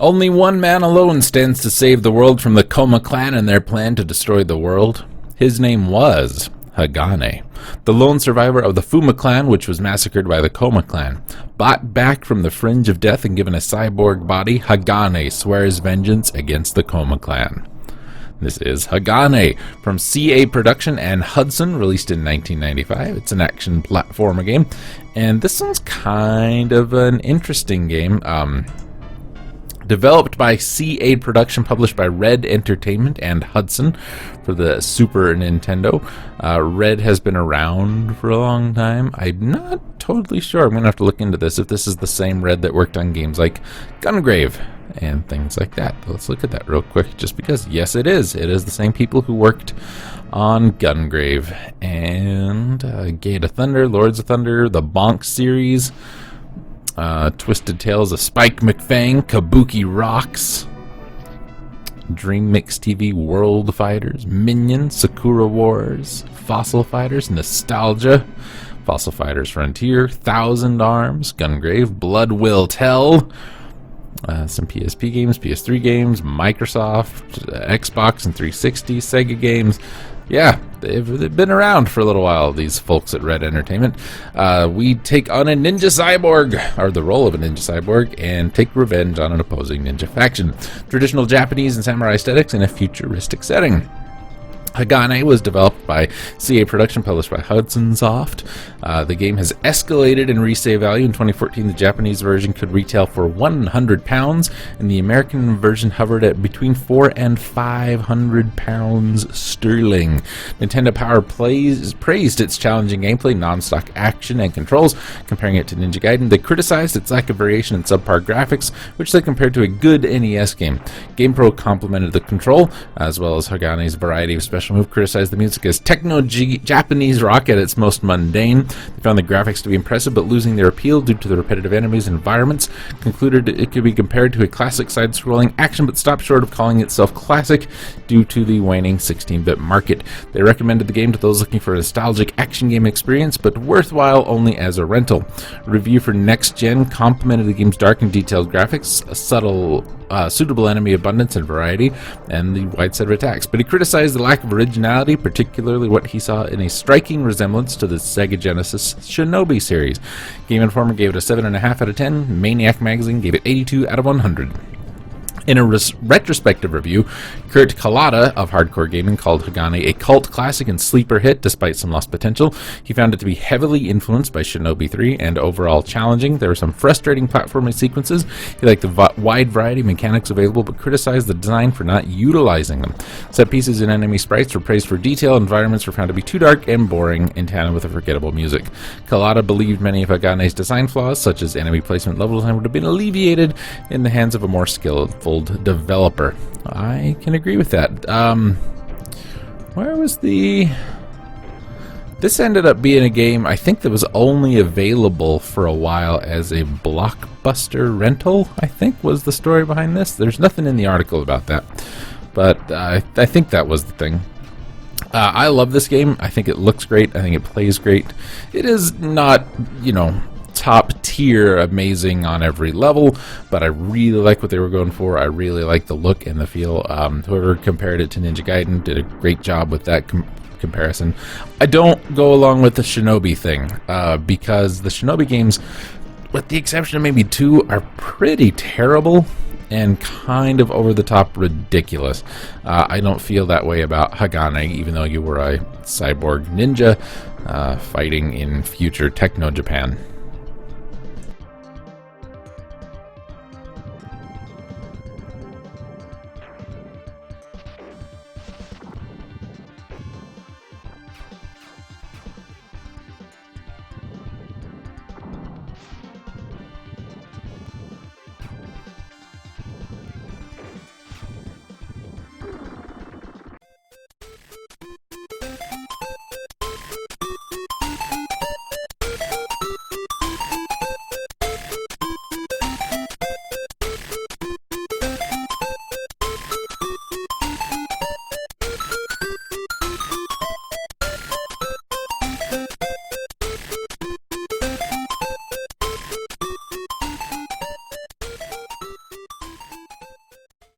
Only one man alone stands to save the world from the Koma clan and their plan to destroy the world. His name was Hagane, the lone survivor of the Fuma clan, which was massacred by the Koma clan. Bought back from the fringe of death and given a cyborg body, Hagane swears vengeance against the Koma clan. This is Hagane from CA Production and Hudson, released in 1995. It's an action platformer game, and this one's kind of an interesting game. Developed by CA Production, published by Red Entertainment and Hudson for the Super Nintendo. Red has been around for a long time. I'm not totally sure. I'm going to have to look into this, if this is the same Red that worked on games like Gungrave and things like that. Let's look at that real quick, just because, yes, it is. It is the same people who worked on Gungrave and Gate of Thunder, Lords of Thunder, the Bonk series, Twisted Tales of Spike McFang, Kabuki Rocks, Dream Mix TV, World Fighters, Minions, Sakura Wars, Fossil Fighters, Nostalgia, Fossil Fighters Frontier, Thousand Arms, Gungrave, Blood Will Tell, some PSP games, PS3 games, Microsoft, Xbox and 360, Sega games. Yeah, they've been around for a little while, these folks at Red Entertainment. We take on a ninja cyborg, or the role of a ninja cyborg, and take revenge on an opposing ninja faction. Traditional Japanese and samurai aesthetics in a futuristic setting. Hagane was developed by CA Production, published by Hudson Soft. The game has escalated in resale value. In 2014, the Japanese version could retail for £100, and the American version hovered at between £400 and £500 sterling. Nintendo Power praised its challenging gameplay, non-stock action, and controls, comparing it to Ninja Gaiden. They criticized its lack of variation and subpar graphics, which they compared to a good NES game. GamePro complimented the control, as well as Hagane's variety of special move, criticized the music as techno-Japanese rock at its most mundane. They found the graphics to be impressive, but losing their appeal due to the repetitive enemies and environments. Concluded it could be compared to a classic side-scrolling action, but stopped short of calling itself classic due to the waning 16-bit market. They recommended the game to those looking for a nostalgic action game experience, but worthwhile only as a rental. A review for Next Gen complimented the game's dark and detailed graphics, a suitable enemy abundance and variety, and the wide set of attacks, but he criticized the lack of originality, particularly what he saw in a striking resemblance to the Sega Genesis Shinobi series. Game Informer gave it a 7.5 out of 10. Maniac Magazine gave it 82 out of 100. In a retrospective review, Kurt Kalata of Hardcore Gaming called Hagane a cult classic and sleeper hit despite some lost potential. He found it to be heavily influenced by Shinobi 3 and overall challenging. There were some frustrating platforming sequences. He liked the wide variety of mechanics available, but criticized the design for not utilizing them. Set pieces and enemy sprites were praised for detail. Environments were found to be too dark and boring in tandem with the forgettable music. Kalata believed many of Hagane's design flaws, such as enemy placement, level design, would have been alleviated in the hands of a more skillful developer. I can agree with that. Where was the... This ended up being a game, I think, that was only available for a while as a Blockbuster rental, I think was the story behind this. There's nothing in the article about that, but I think that was the thing. I love this game. I think it looks great. I think it plays great. It is not, top tier amazing on every level, but I really like what they were going for. I really like the look and the feel. Whoever compared it to Ninja Gaiden did a great job with that comparison. I don't go along with the Shinobi thing, because the Shinobi games, with the exception of maybe 2, are pretty terrible and kind of over-the-top ridiculous. I don't feel that way about Hagane, even though you were a cyborg ninja fighting in future Techno-Japan.